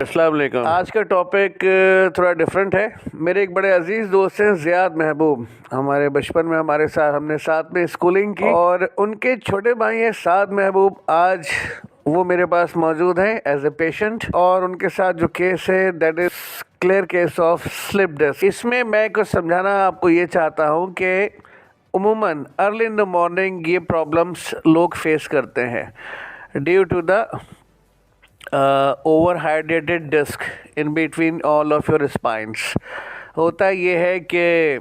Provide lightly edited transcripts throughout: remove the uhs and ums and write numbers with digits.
अस्सलाम वालेकुम। आज का टॉपिक थोड़ा डिफरेंट है। मेरे एक बड़े अजीज़ दोस्त हैं ज़ियाद महबूब। हमारे बचपन में हमारे साथ हमने साथ में स्कूलिंग की और उनके छोटे भाई हैं साद महबूब। आज वो मेरे पास मौजूद हैं एज ए पेशेंट और उनके साथ जो केस है that is clear case of slip disc. इसमें मैं कुछ समझाना आपको ये चाहता हूँ कि उमूमन अर्ली इन द मॉर्निंग ये प्रॉब्लम्स लोग फेस करते हैं due to the overhydrated disc in between all of your spines. होता ये है कि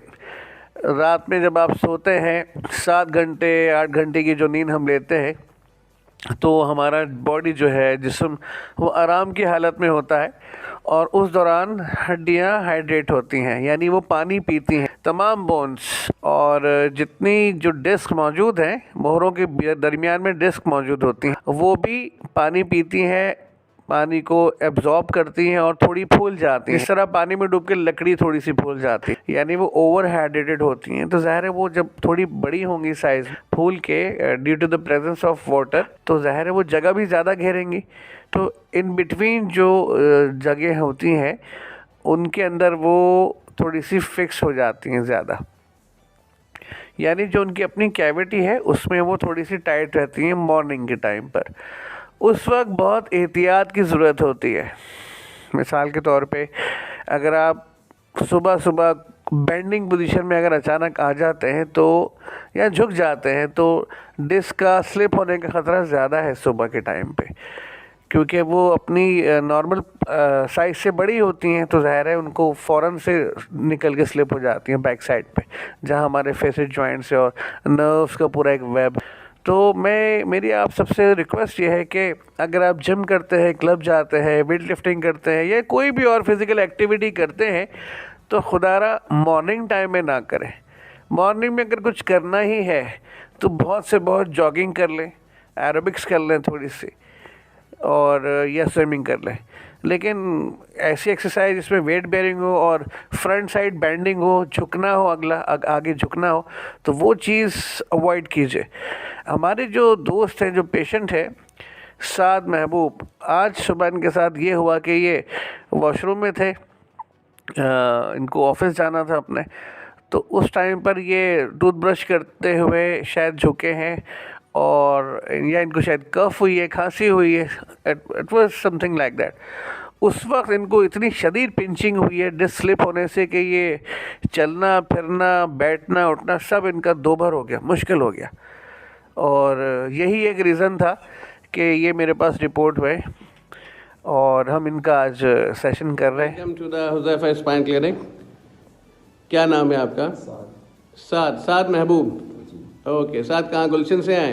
रात में जब आप सोते हैं 7 घंटे 8 घंटे की जो नींद हम लेते हैं तो हमारा बॉडी जो है जिस्म वो आराम की हालत में होता है और उस दौरान हड्डियां हाइड्रेट होती हैं, यानी वो पानी पीती हैं। तमाम बोन्स और जितनी जो डिस्क मौजूद हैं, मोहरों के दरमियान में डिस्क मौजूद होती हैं, वो भी पानी पीती हैं, पानी को एब्जॉर्ब करती हैं और थोड़ी फूल जाती हैं। इस तरह पानी में डूब के लकड़ी थोड़ी सी फूल जाती है, यानी वो ओवर हाइड्रेटेड होती हैं। तो ज़ाहिर है वो जब थोड़ी बड़ी होंगी साइज फूल के due to the presence of water, तो ज़ाहिर है वो जगह भी ज़्यादा घेरेंगी। तो इन बिटवीन जो जगह होती हैं उनके अंदर वो थोड़ी सी फिक्स हो जाती हैं ज़्यादा, यानी जो उनकी अपनी कैविटी है उसमें वो थोड़ी सी टाइट रहती हैं मॉर्निंग के टाइम पर। उस वक्त बहुत एहतियात की ज़रूरत होती है। मिसाल के तौर पे अगर आप सुबह सुबह बेंडिंग पोजीशन में अगर अचानक आ जाते हैं तो या झुक जाते हैं तो डिस्क का स्लिप होने का ख़तरा ज़्यादा है सुबह के टाइम पे, क्योंकि वो अपनी नॉर्मल साइज़ से बड़ी होती हैं। तो ज़ाहिर है उनको फ़ौरन से निकल के स्लिप हो जाती हैं बैक साइड पे, जहाँ हमारे फेसेट जॉइंट्स है और नर्व्स का पूरा एक वेब। तो मेरी आप सबसे रिक्वेस्ट ये है कि अगर आप जिम करते हैं, क्लब जाते हैं, वेट लिफ्टिंग करते हैं या कोई भी और फिज़िकल एक्टिविटी करते हैं तो खुदारा मॉर्निंग टाइम में ना करें। मॉर्निंग में अगर कुछ करना ही है तो बहुत से बहुत जॉगिंग कर लें, एरोबिक्स कर लें थोड़ी सी, और या स्विमिंग कर लें। लेकिन ऐसी एक्सरसाइज जिसमें वेट बेयरिंग हो और फ्रंट साइड बेंडिंग हो, झुकना हो, आगे झुकना हो, तो वो चीज़ अवॉइड कीजिए। हमारे जो दोस्त हैं, जो पेशेंट है साद महबूब, आज सुबह इनके साथ ये हुआ कि ये वॉशरूम में थे, इनको ऑफिस जाना था अपने, तो उस टाइम पर ये टूथब्रश करते हुए शायद झुके हैं और या इनको शायद कफ हुई है, खांसी हुई है, it was something like that. उस वक्त इनको इतनी शदीद पिंचिंग हुई है डिस्क स्लिप होने से कि ये चलना फिरना, बैठना उठना सब इनका दोभर हो गया, मुश्किल हो गया। और यही एक रीज़न था कि ये मेरे पास रिपोर्ट हुए और हम इनका आज सेशन कर रहे हैं। Welcome to the Huzaifa spine clinic. क्या नाम है आपका? साद महबूब। ओके, साद कहाँ, गुलशन से आए?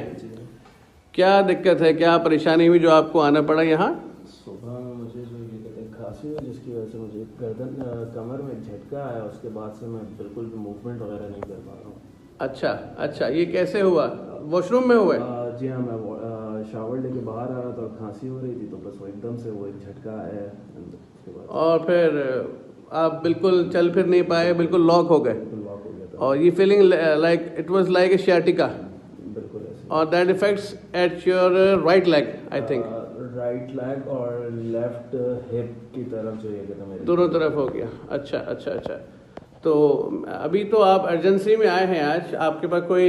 क्या दिक्कत है, क्या परेशानी हुई जो आपको आना पड़ा यहाँ? सुबह में मुझे जो ये कहते हैं खांसी हुई, जिसकी वजह से मुझे गर्दन कमर में झटका आया। उसके बाद से मैं बिल्कुल भी मूवमेंट वगैरह नहीं कर पा रहा हूँ। अच्छा, ये कैसे हुआ? वॉशरूम में हुआ है? जी हाँ, मैं शावर लेके बाहर आ रहा था और खांसी हो रही थी, तो बस वो एकदम से वो एक झटका आया उसके बाद। और फिर आप बिल्कुल चल फिर नहीं पाए, बिल्कुल लॉक हो गए? लॉक हो गया था। और ये feeling like it was like a sciatica? बिल्कुल ऐसे। और that effects at your right leg I think? Right leg और लेफ्ट हिप की तरफ जो ये कहते हैं, दोनों तरफ हो गया। अच्छा। तो अभी तो आप अर्जेंसी में आए हैं आज, आपके पास कोई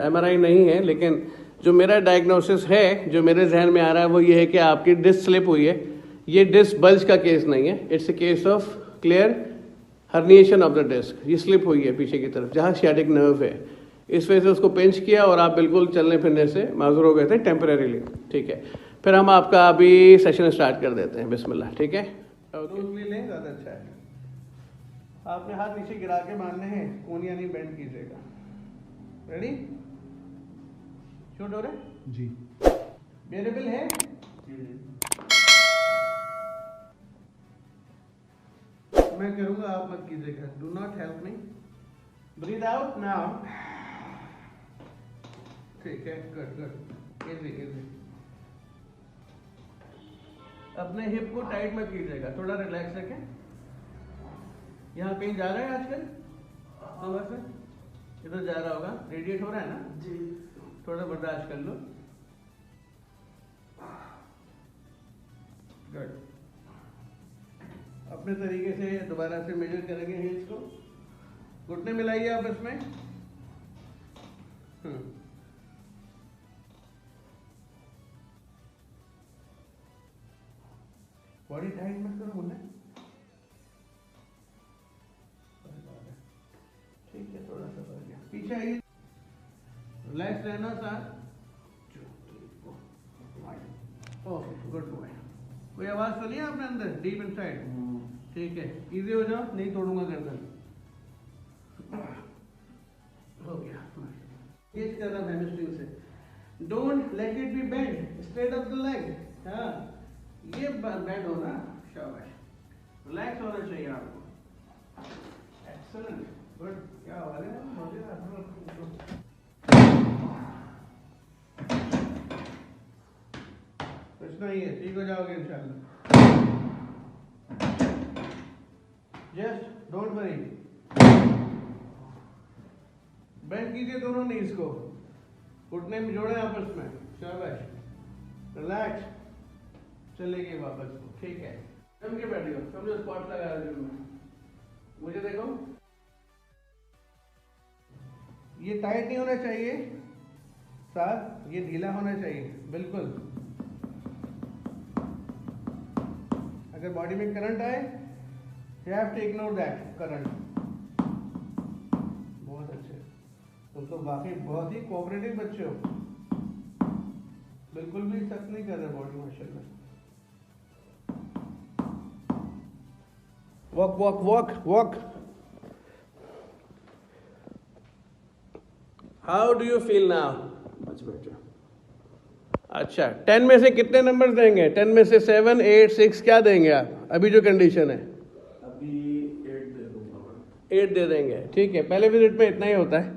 MRI नहीं है, लेकिन जो मेरा डायग्नोसिस है, जो मेरे जहन में आ रहा है वो ये है कि आपकी डिस्क स्लिप हुई है। ये डिस्क बल्ज का केस नहीं है, it's a case of clear herniation of the disc. ये स्लिप हुई है पीछे की तरफ जहाँ सियाटिक नर्व है, इस वजह से उसको पिंच किया और आप बिल्कुल चलने फिरने से माजूर हो गए थे टेम्परेरीली। ठीक है, फिर हम आपका अभी सेशन स्टार्ट कर देते हैं। बिस्मिल्लाह। ठीक है, लें ज़्यादा अच्छा है। आपने हाथ नीचे गिरा के मारने हैं, कोनिया नहीं बेंड कीजिएगा। रेडी? शूट हो रहे? जी। बेरेबल है? मैं करूंगा, आप मत कीजिएगा। Do not help me. Breathe out now. ठीक है, गुड। इजी। अपने हिप को टाइट मत कीजिएगा, थोड़ा रिलैक्स रखें। यहाँ कहीं जा रहा है आजकल सुबह से? इधर जा रहा होगा, रेडिएट हो रहा है ना? जी। थोड़ा बर्दाश्त कर लो। गुड। अपने तरीके से दोबारा से मेजर करेंगे हिल्स को। घुटने मिलाइए आपस में। बॉडी टाइट मत करो बोले। ठीक है, थोड़ा सा बढ़ गया, पीछे आइए, रिलैक्स रहना साथ। Okay, good boy. कोई आवाज तो नहीं है आपने अंदर डीप इनसाइड? ठीक है, इजी हो जाओ, नहीं तोड़ूंगा गर्दन। हो गया, ये कर रहा हैमस्ट्रिंग से। Don't let it be bend, straight up the leg. हाँ, ये बेंड हो ना, शाबाश। रिलैक्स होना चाहिए आपको। Excellent, good. क्या आवाज है? कुछ नहीं है, ठीक हो जाओगे इंशाल्लाह। Just don't worry. बेंड कीजिए दोनों नीज को, घुटने में जोड़े आपस में, शाबाश। रिलैक्स, चलेगी वापस को, ठीक है। जम के बैठिए, समझो स्पॉट लगा रहा जिम में। मुझे देखो, ये टाइट नहीं होना चाहिए साथ, ये ढीला होना चाहिए बिल्कुल। अगर बॉडी में करंट आए, you have to ignore that current. बहुत अच्छे, तुम तो वाकई बहुत ही कोऑपरेटिव बच्चे हो, बिल्कुल भी सख्त नहीं कर रहे बॉडी, माशाल्लाह। Walk walk walk walk. How do you feel now? Much better. अच्छा, 10 में से कितने नंबर देंगे? 10 में से 7, 8, 6 क्या देंगे आप? अभी जो कंडीशन है, अभी 8 दे दूंगा। 8 दे देंगे, ठीक है। पहले विजिट में इतना ही होता है।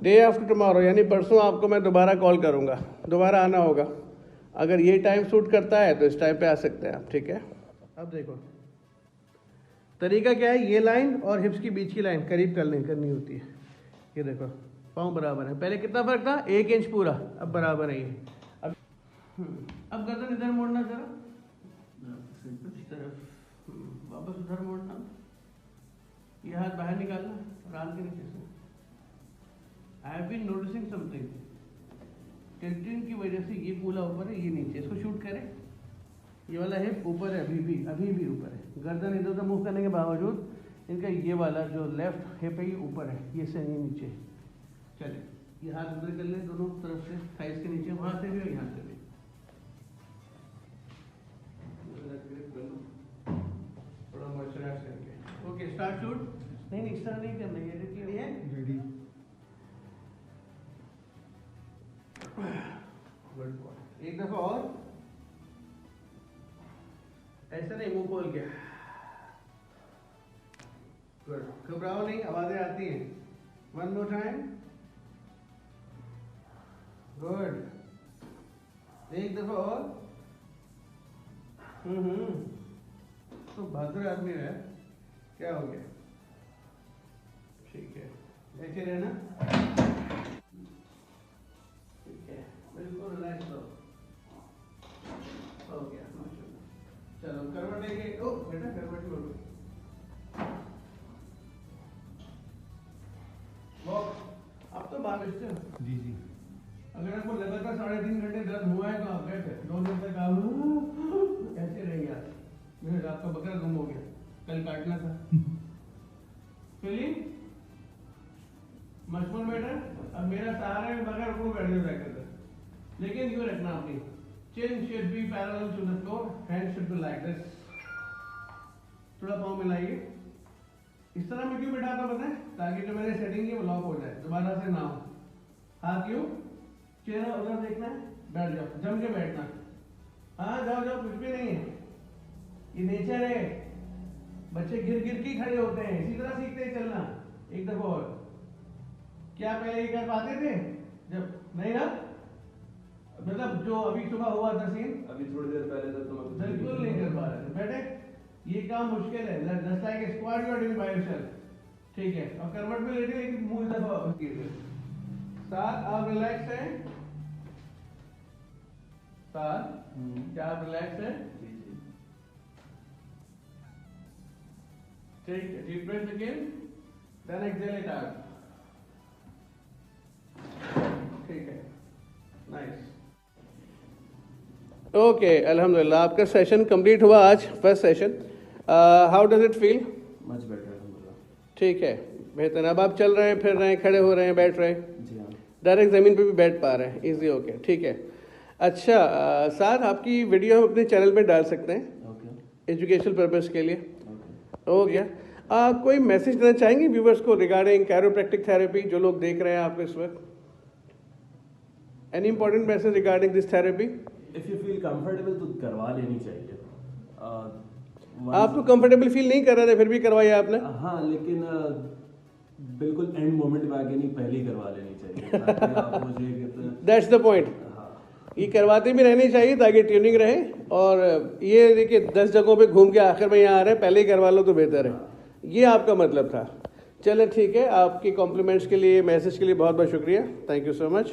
डे आफ्टर टुमारो यानी परसों आपको मैं दोबारा कॉल करूंगा, दोबारा आना होगा। अगर ये टाइम सूट करता है तो इस टाइम पे आ सकते हैं आप, ठीक है। अब देखो तरीका क्या है, ये लाइन और हिप्स की बीच की लाइन करीब करनी होती है। ये देखो, पाँव बराबर है। पहले कितना फर्क था? 1 इंच पूरा, अब बराबर है ये। अब गर्दन इधर मोड़ना जरा, इस तरफ, वापस उधर मोड़ना। ये हाथ बाहर निकालना, रान के नीचे से। I have been noticing something, tilting की वजह से ये पूरा ऊपर है, ये नीचे। इसको शूट करें। ये वाला हिप ऊपर है, अभी भी ऊपर है। गर्दन इधर उधर मूव करने के बावजूद इनका ये वाला जो लेफ्ट हिप है ये ऊपर है, ये से ये नीचे। चले, ये हाथ उधर कर लें दोनों तरफ से, थाइस के नीचे, वहां से भी और यहाँ से भी। थोड़ा मॉइस्चराइज करके। Okay, start shoot. नहीं इस तरह नहीं करना, ये रेडी है, रेडी। Good boy. एक दफा और, ऐसा नहीं, मुंह खोल के। गुड, घबराओ नहीं, आवाजें आती हैं। One more time. गुड, एक दफा और। तो बहादुर आदमी है, क्या हो गया? ठीक है, ऐसे रहना, ठीक है, बिल्कुल रिलैक्स हो गया, माशाल्लाह। चलो करवट लेके, ओ बेटा करवट में वॉक। आप तो बारिश हो जी जी। अगर आपको लगातार 3.5 घंटे दर्द हुआ है तो आप बैठे 2 दिन तक आप ऐसे रहेंगे। आज मेरे आपका बकरा गुम हो गया, कल काटना था। Feeling much more better. अब मेरा सहारा में बगैर को बैठ जाएगा, लेकिन यूं रखना अपनी chin should be parallel to the floor, hand should be like this. थोड़ा पाँव मिलाइए। इस तरह मैं क्यों बैठाता पता है? ताकि जो मैंने सेटिंग की वो लॉक हो जाए, दोबारा से ना हो। हाथ क्यों, चेहरा उधर देखना है, बैठ जाओ, जम के बैठना। हाँ जाओ जाओ, कुछ भी नहीं है, ये नेचर है। बच्चे गिर गिर के खड़े होते हैं, इसी तरह सीखते हैं चलना। एक दफा और। क्या पहले ये कर पाते थे? जब नहीं ना, मतलब जो अभी सुबह हुआ था सीन, अभी थोड़ी देर पहले तक तो मैं बिल्कुल नहीं कर पा रहे थे। बैठे, ये काम मुश्किल है। Just like squat you are doing by yourself, ठीक है। और करवट में लेटे, लेकिन मुंह इधर साथ आप रिलैक्स हैं। साथ क्या आप रिलैक्स हैं? ठीक है, deep breath again, then exhale it out. ठीक है, nice. ओके, अल्हम्दुलिल्लाह आपका सेशन कंप्लीट हुआ आज, first session. How does it feel? Much better अल्हम्दुलिल्लाह. ठीक है, बेहतर. अब आप चल रहे हैं, फिर रहे हैं, खड़े हो रहे हैं, बैठ रहे हैं, जी हाँ. डायरेक्ट ज़मीन पे भी बैठ पा रहे हैं, इजी. ओके, ठीक है. अच्छा सर, आपकी वीडियो हम अपने चैनल पे डाल सकते हैं ओके एजुकेशनल पर्पस के लिए. ओके. हो गया. कोई मैसेज देना चाहेंगे व्यूवर्स को रिगार्डिंग कैरोप्रैक्टिक थेरेपी, जो लोग देख रहे हैं आपको इस वक्त? Any important message regarding this therapy? If you feel comfortable तो करवा लेनी चाहिए. आप तो कंफर्टेबल फील नहीं कर रहे थे, फिर भी करवाई आपने? हाँ, लेकिन बिल्कुल एंड मोमेंट में आके नहीं, पहले ही करवा लेनी चाहिए ताकि आप मुझे कितना. That's the point. ये करवाते भी रहनी चाहिए ताकि ट्यूनिंग रहे. और ये देखिए 10 जगहों पे घूम के आखिर में यहाँ आ रहे हैं, पहले ही करवा लो तो बेहतर है. ये आपका मतलब था. चलो ठीक है, आपकी कॉम्प्लीमेंट्स के लिए, मैसेज के लिए बहुत बहुत शुक्रिया. Thank you so much.